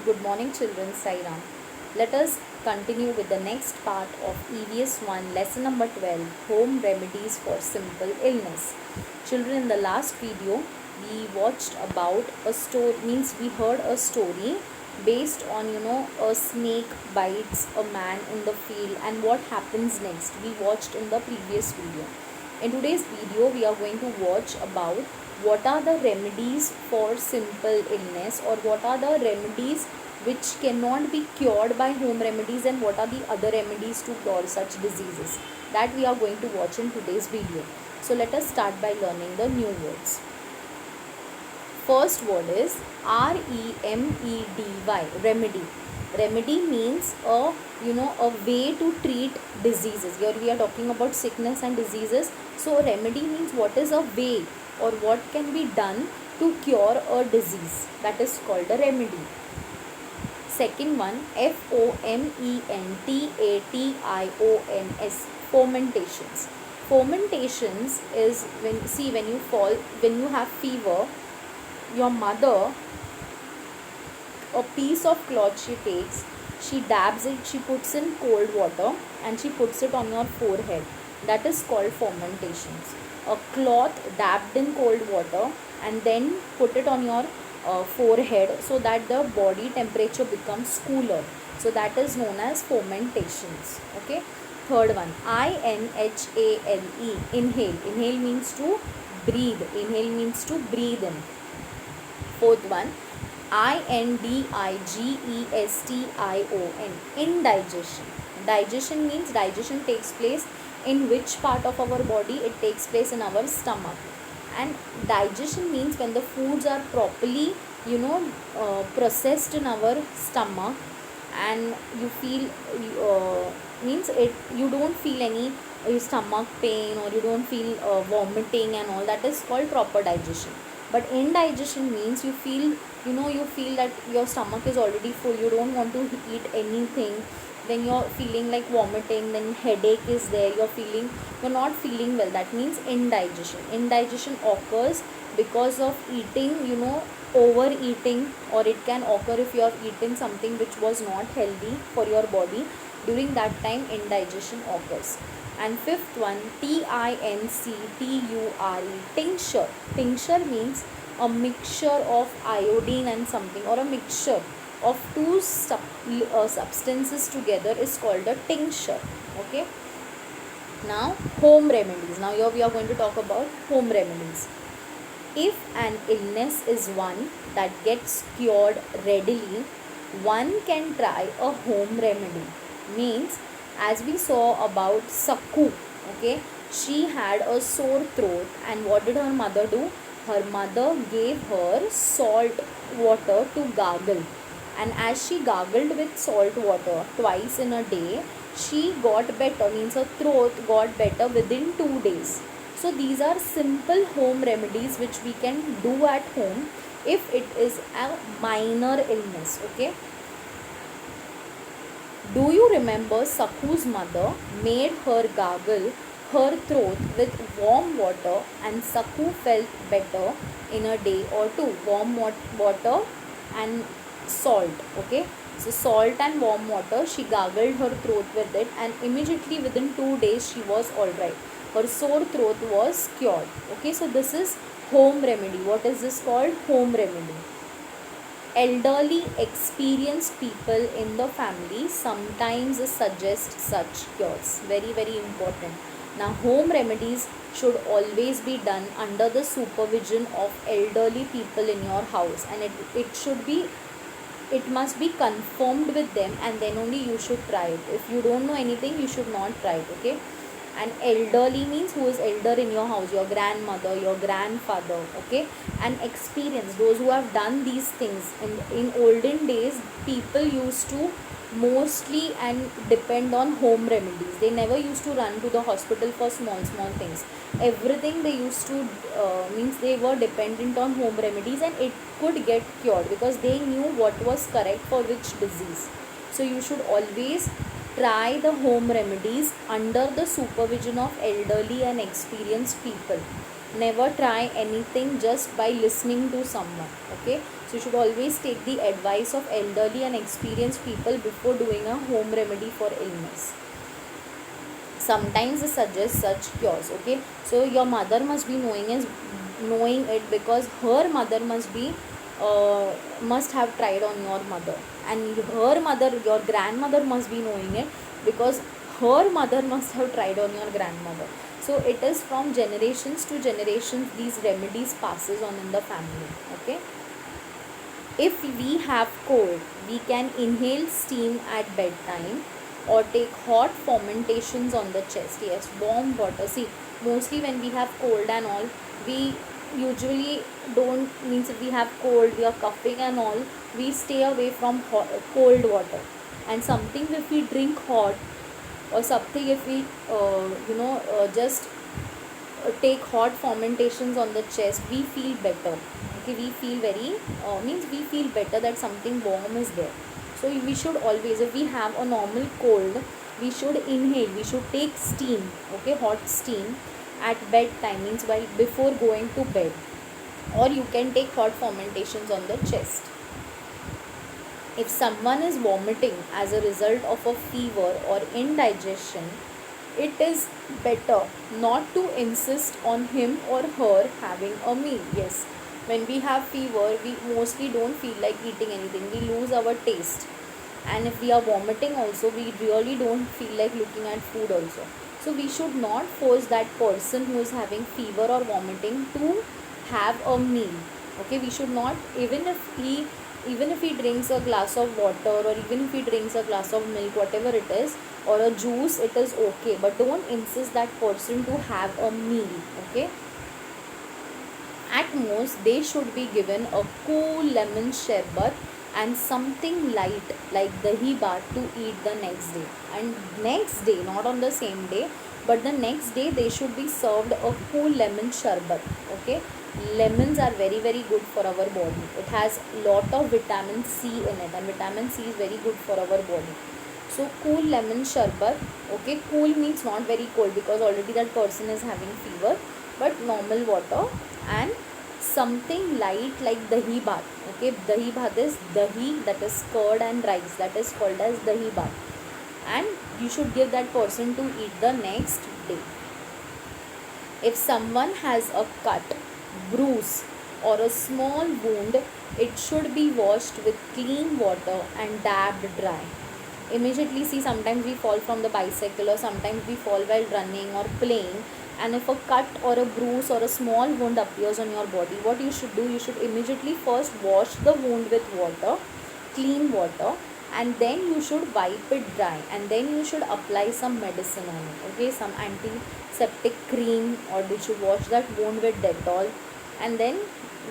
Good morning, children. Sairam. Let us continue with the next part of EVS 1, lesson number 12, home remedies for simple illness. Children, in the last video, we watched about a story, means we heard a story based on, a snake bites a man in the field and what happens next. We watched in the previous video. In today's video, we are going to watch about what are the remedies for simple illness, or what are the remedies which cannot be cured by home remedies, and what are the other remedies to cure such diseases. That we are going to watch in today's video. So let us start by learning the new words. First word is remedy, remedy. Remedy means a way to treat diseases. Here we are talking about sickness and diseases. So remedy means what is a way or what can be done to cure a disease. That is called a remedy. Second one, fomentation, fomentations. Fomentations is when you have fever, your mother, a piece of cloth she takes, she dabs it, she puts in cold water and she puts it on your forehead. That is called fomentations. A cloth dabbed in cold water and then put it on your forehead so that the body temperature becomes cooler. So that is known as fomentations. Okay. Third one, inhale, inhale. Inhale means to breathe. Inhale means to breathe in. Fourth one, indigestion, indigestion. Digestion means digestion takes place in which part of our body? It takes place in our stomach. And digestion means when the foods are properly processed in our stomach, and you feel means it, you don't feel any stomach pain, or you don't feel vomiting and all. That is called proper digestion. But indigestion means you feel that your stomach is already full, you don't want to eat anything, then you're feeling like vomiting, then headache is there, you're not feeling well. That means indigestion. Indigestion occurs because of eating, overeating, or it can occur if you have eaten something which was not healthy for your body. During that time, indigestion occurs. And fifth one, tincture, tincture. Tincture means a mixture of iodine and something, or a mixture of two substances together is called a tincture. Okay. Now home remedies. Now here we are going to talk about home remedies. If an illness is one that gets cured readily, one can try a home remedy. Means, as we saw about Sakku, okay, she had a sore throat, and what did her mother do? Her mother gave her salt water to gargle, and as she gargled with salt water twice in a day, she got better, means her throat got better within 2 days. So these are simple home remedies which we can do at home if it is a minor illness. Okay. Do you remember Sakhu's mother made her gargle her throat with warm water, and Sakhu felt better in a day or two? Warm water and salt. Okay. So salt and warm water, she gargled her throat with it, and immediately within 2 days she was alright. Her sore throat was cured. Okay. So this is home remedy. What is this called? Home remedy. Elderly, experienced people in the family sometimes suggest such cures. Very, very important. Now, home remedies should always be done under the supervision of elderly people in your house, and it must be confirmed with them, and then only you should try it. If you don't know anything, you should not try it. Okay. And elderly means who is elder in your house, your grandmother, your grandfather. Okay. And experienced, those who have done these things. In olden days, people used to mostly and depend on home remedies. They never used to run to the hospital for small things. Everything they used to means they were dependent on home remedies, and it could get cured because they knew what was correct for which disease. So you should always try the home remedies under the supervision of elderly and experienced people. Never try anything just by listening to someone. Okay, so you should always take the advice of elderly and experienced people before doing a home remedy for illness. Sometimes they suggest such cures. Okay, so your mother must be knowing it, because her mother must have tried on your mother, and her mother, your grandmother, must be knowing it, because her mother must have tried on your grandmother. So it is from generations to generations these remedies passes on in the family. Okay, if we have cold, we can inhale steam at bedtime or take hot fomentations on the chest. Yes, warm water. See, mostly when we have cold and all, we usually don't, means if we have cold, we are coughing and all, we stay away from cold water. And something if we drink hot, or something if we just take hot fomentations on the chest, we feel better. Okay, we feel very means we feel better that something warm is there. So we should always, if we have a normal cold, we should inhale, we should take steam. Okay, hot steam at bedtime, means while before going to bed, or you can take hot fomentations on the chest. If someone is vomiting as a result of a fever or indigestion, it is better not to insist on him or her having a meal. Yes, when we have fever, we mostly don't feel like eating anything, we lose our taste. And if we are vomiting also, we really don't feel like looking at food also. So we should not force that person who is having fever or vomiting to have a meal. Okay, we should not, even if he drinks a glass of water, or even if he drinks a glass of milk, whatever it is, or a juice, it is okay, but don't insist that person to have a meal. Okay, at most they should be given a cool lemon sherbet and something light like dahi bath to eat the next day. And next day, not on the same day, but the next day, they should be served a cool lemon sherbet. Okay, lemons are very very good for our body. It has lot of vitamin C in it, and vitamin C is very good for our body. So cool lemon sherbet. Okay, cool means not very cold, because already that person is having fever, but normal water, and something light like dahi bath. Okay, dahi bath is dahi, that is curd and rice, that is called as dahi bath, and you should give that person to eat the next day. If someone has a cut, bruise, or a small wound, it should be washed with clean water and dabbed dry. Immediately, see, sometimes we fall from the bicycle, or sometimes we fall while running or playing, and if a cut or a bruise or a small wound appears on your body, what you should do, you should immediately first wash the wound with water, clean water, and then you should wipe it dry, and then you should apply some medicine on it. Okay, some antiseptic cream, or you should wash that wound with Dettol, and then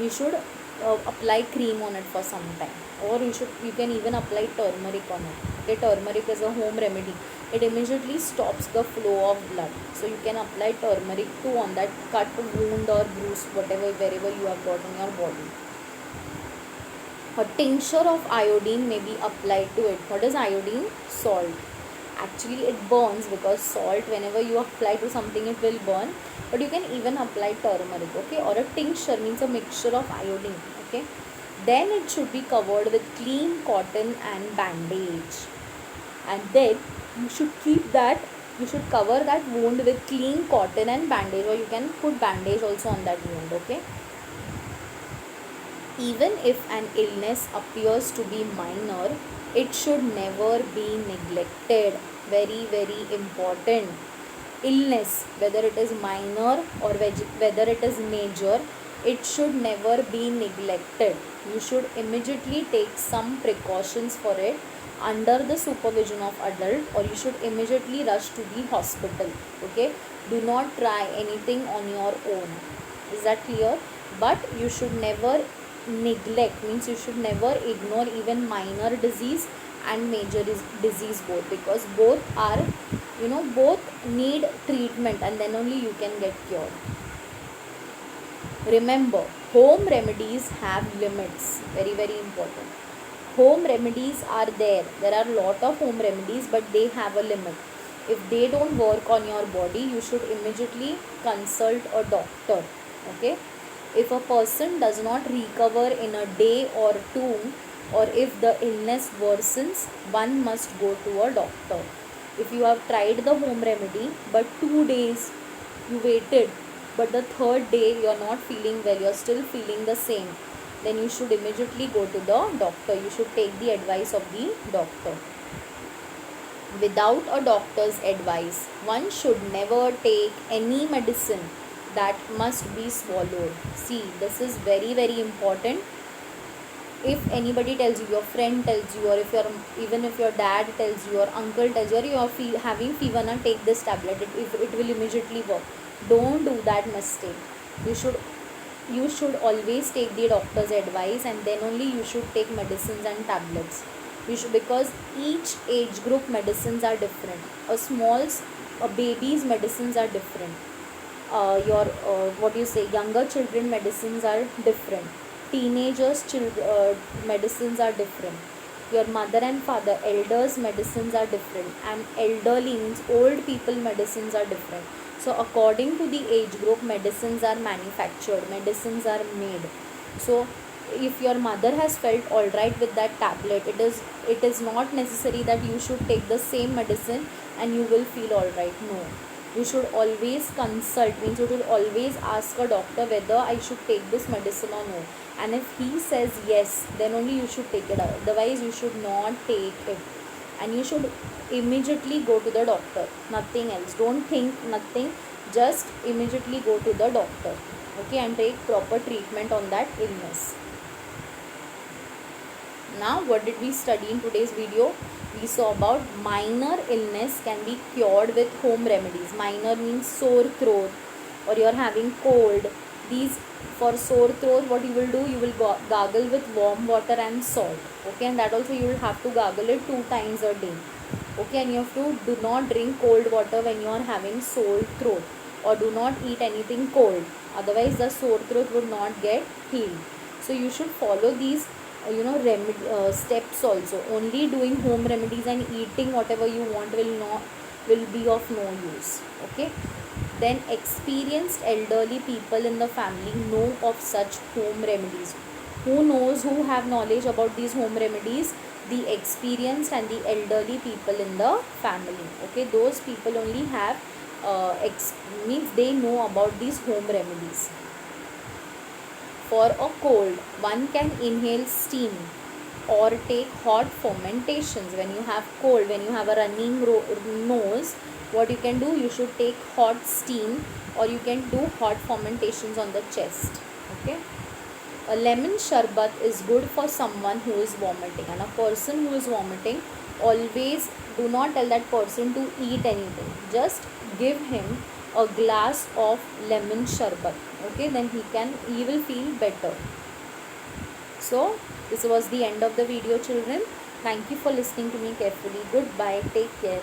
you should apply cream on it for some time, or you can even apply turmeric on it. Okay, turmeric is a home remedy, it immediately stops the flow of blood. So you can apply turmeric too on that cut, wound, or bruise, whatever, wherever you have got on your body. A tincture of iodine may be applied to it. What is iodine? Salt. Actually it burns, because salt, whenever you apply to something, it will burn, but you can even apply turmeric. Okay, or a tincture means a mixture of iodine. Okay, then it should be covered with clean cotton and bandage, and then you should cover that wound with clean cotton and bandage, or you can put bandage also on that wound. Okay, even if an illness appears to be minor, it should never be neglected. Very very important. Illness, whether it is minor or whether it is major, it should never be neglected. You should immediately take some precautions for it under the supervision of adult, or you should immediately rush to the hospital. Okay, do not try anything on your own. Is that clear? But you should never neglect, means you should never ignore even minor disease and major disease both, because both are, both need treatment, and then only you can get cured. Remember, home remedies have limits. Very very important. Home remedies are there are a lot of home remedies, but they have a limit. If they don't work on your body, you should immediately consult a doctor. Okay, if a person does not recover in a day or two, or if the illness worsens, one must go to a doctor. If you have tried the home remedy but 2 days you waited, but the third day you are not feeling well, you are still feeling the same, then you should immediately go to the doctor. You should take the advice of the doctor. Without a doctor's advice, one should never take any medicine that must be swallowed. See, this is very, very important. If anybody tells you, your friend tells you, or if your, even if your dad tells you, or uncle tells you, or you are having fever, now take this tablet, it will immediately work. Don't do that mistake. You should always take the doctor's advice, and then only you should take medicines and tablets. You should, because each age group medicines are different. A baby's medicines are different. Your what you say, younger children medicines are different. Teenagers medicines are different. Your mother and father, elders medicines are different, and elderly means old people medicines are different. So according to the age group, medicines are manufactured, medicines are made. So if your mother has felt all right with that tablet, it is not necessary that you should take the same medicine and you will feel all right. No, you should always consult, means you should always ask a doctor whether I should take this medicine or no, and if he says yes, then only you should take it. Otherwise you should not take it, and you should immediately go to the doctor. Nothing else, don't think nothing, just immediately go to the doctor. Okay, and take proper treatment on that illness. Now, what did we study in today's video? We saw about minor illness can be cured with home remedies. Minor means sore throat, or you are having cold. These, for sore throat, what you will do, you will gargle with warm water and salt. Okay, and that also you will have to gargle it 2 times a day. Okay, and you have to do not drink cold water when you are having sore throat, or do not eat anything cold. Otherwise, the sore throat would not get healed. So you should follow these steps also. Only doing home remedies and eating whatever you want will be of no use. Okay, then experienced elderly people in the family know of such home remedies. Who have knowledge about these home remedies? The experienced and the elderly people in the family. Okay, those people only have means they know about these home remedies. For a cold, one can inhale steam or take hot fermentations. When you have cold, when you have a running nose, what you can do, you should take hot steam, or you can do hot fermentations on the chest. Okay, a lemon sharbat is good for someone who is vomiting, and a person who is vomiting, always do not tell that person to eat anything, just give him a glass of lemon sharbat. Okay, then he will feel better. So this was the end of the video, children. Thank you for listening to me carefully. Goodbye, take care.